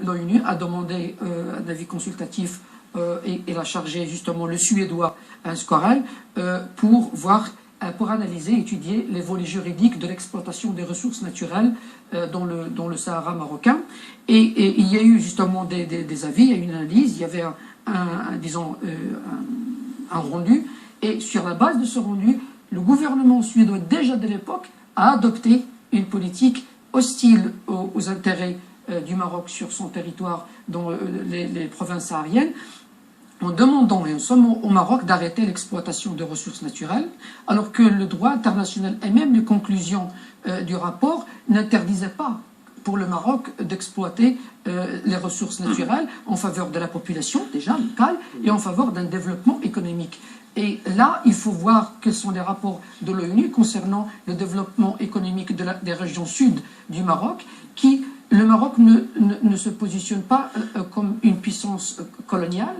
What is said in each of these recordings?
l'ONU a demandé un avis consultatif et elle a chargé justement le Suédois Hans Corell pour analyser, étudier les volets juridiques de l'exploitation des ressources naturelles dans le Sahara marocain. Et il y a eu justement des avis, il y a eu une analyse, il y avait un rendu, et sur la base de ce rendu, le gouvernement suédois, déjà de l'époque, a adopté une politique hostile aux intérêts du Maroc sur son territoire dans les provinces sahariennes, en demandant et en sommant au Maroc d'arrêter l'exploitation de ressources naturelles, alors que le droit international et même les conclusions du rapport n'interdisaient pas pour le Maroc d'exploiter les ressources naturelles en faveur de la population, déjà locale, et en faveur d'un développement économique. Et là, il faut voir quels sont les rapports de l'ONU concernant le développement économique des régions sud du Maroc, le Maroc ne se positionne pas comme une puissance coloniale,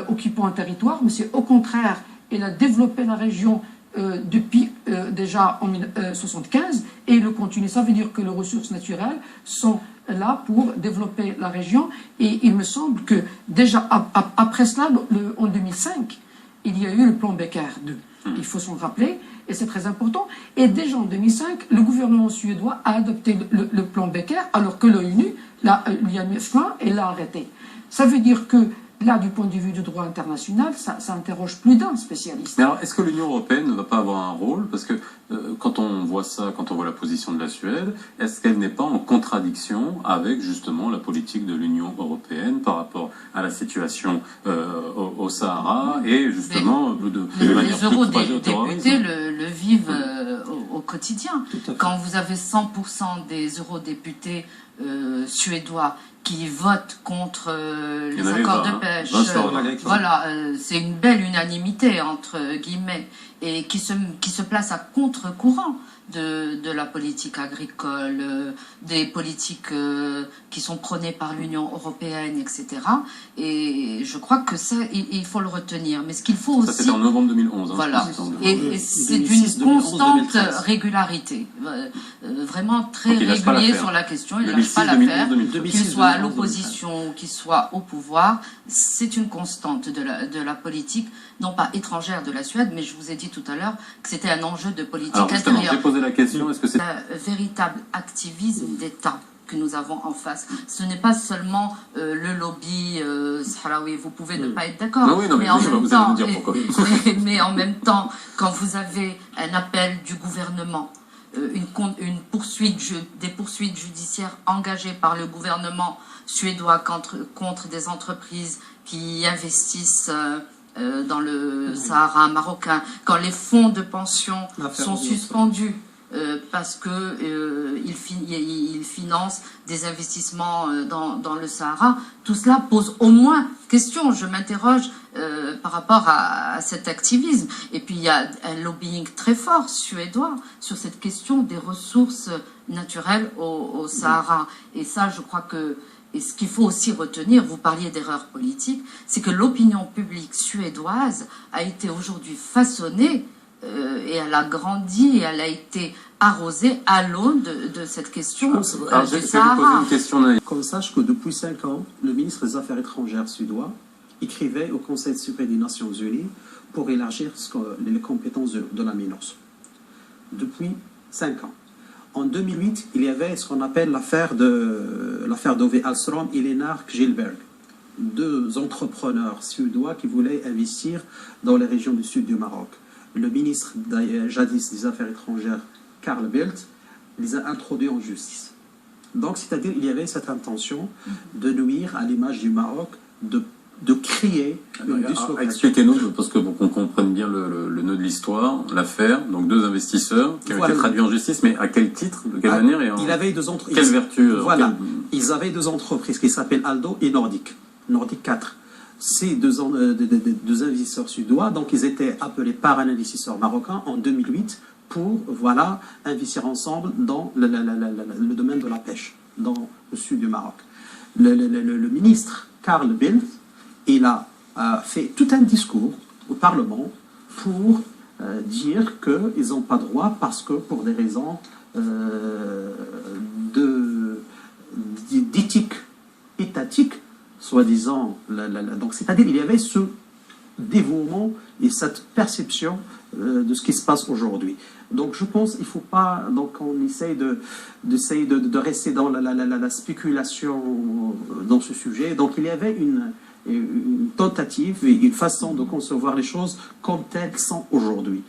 occupant un territoire, mais c'est au contraire, elle a développé la région depuis déjà en 1975 et il le continue. Ça veut dire que les ressources naturelles sont là pour développer la région et il me semble que déjà après cela, en 2005, il y a eu le plan Becker 2. Il faut s'en rappeler et c'est très important. Et déjà en 2005, le gouvernement suédois a adopté le plan Becker alors que l'ONU lui a mis fin et l'a arrêté. Ça veut dire que là, du point de vue du droit international, ça interroge plus d'un spécialiste. Mais alors, est-ce que l'Union européenne ne va pas avoir un rôle? Parce que quand on voit ça, quand on voit la position de la Suède, est-ce qu'elle n'est pas en contradiction avec justement la politique de l'Union européenne par rapport à la situation au Sahara et justement de manière les eurodéputés le vivent au quotidien. Quand vous avez 100% des eurodéputés suédois qui votent contre les accords de pêche. Voilà, c'est une belle unanimité, entre guillemets, et qui se place à contre-courant de la politique agricole, des politiques qui sont prônées par l'Union européenne, etc. Et je crois que ça, il faut le retenir. Mais ce qu'il faut aussi... Ça, c'était en novembre 2011. Hein, voilà. Et c'est d'une constante régularité. Vraiment très régulier sur la question. Il ne lâche pas l'affaire. Qu'il soit à l'opposition ou qu'il soit au pouvoir, c'est une constante de la politique, non pas étrangère de la Suède, mais je vous ai dit tout à l'heure que c'était un enjeu de politique intérieure. J'ai posé la question, est-ce que c'est un véritable activisme d'État que nous avons en face? Ce n'est pas seulement le lobby sahraoui, vous pouvez ne pas être d'accord, mais en même temps, quand vous avez un appel du gouvernement, des poursuites judiciaires engagées par le gouvernement suédois contre des entreprises qui investissent dans le Sahara marocain, quand les fonds de pension sont suspendus parce qu'ils financent des investissements dans le Sahara, tout cela pose au moins question. Je m'interroge par rapport à cet activisme. Et puis il y a un lobbying très fort suédois sur cette question des ressources naturelles au Sahara. Et ça, je crois que... Et ce qu'il faut aussi retenir, vous parliez d'erreurs politiques, c'est que l'opinion publique suédoise a été aujourd'hui façonnée et elle a grandi et elle a été arrosée à l'aune de cette question du Sahara. Qu'on sache que depuis 5 ans, le ministre des Affaires étrangères suédois écrivait au Conseil suprême des Nations Unies pour élargir les compétences de la MINURSO. Depuis 5 ans. En 2008, il y avait ce qu'on appelle l'affaire d'Ove Alstrom et Lennart Gillberg, deux entrepreneurs suédois qui voulaient investir dans les régions du sud du Maroc. Le ministre jadis des Affaires étrangères, Carl Bildt, les a introduits en justice. Donc, c'est-à-dire qu'il y avait cette intention de nuire à l'image du Maroc, de créer une dislocation. Expliquez-nous, parce que qu'on comprenne bien le nœud de l'histoire, l'affaire, donc deux investisseurs qui ont été traduits en justice, mais à quel titre, de quelle manière et il avait deux entreprises. Quelle vertu Voilà, ils avaient deux entreprises qui s'appellent Aldo et Nordic 4. Ces deux investisseurs suédois, donc ils étaient appelés par un investisseur marocain en 2008 pour, voilà, investir ensemble dans le domaine de la pêche, dans le sud du Maroc. Le ministre Carl Bildt, il a fait tout un discours au Parlement pour dire qu'ils n'ont pas droit parce que pour des raisons d'éthique étatique, soi-disant. Donc, c'est-à-dire, il y avait ce dévouement et cette perception de ce qui se passe aujourd'hui. Donc, je pense qu'il ne faut pas qu'on essaye de rester dans la spéculation dans ce sujet. Donc, il y avait une tentative et une façon de concevoir les choses comme telles sont aujourd'hui.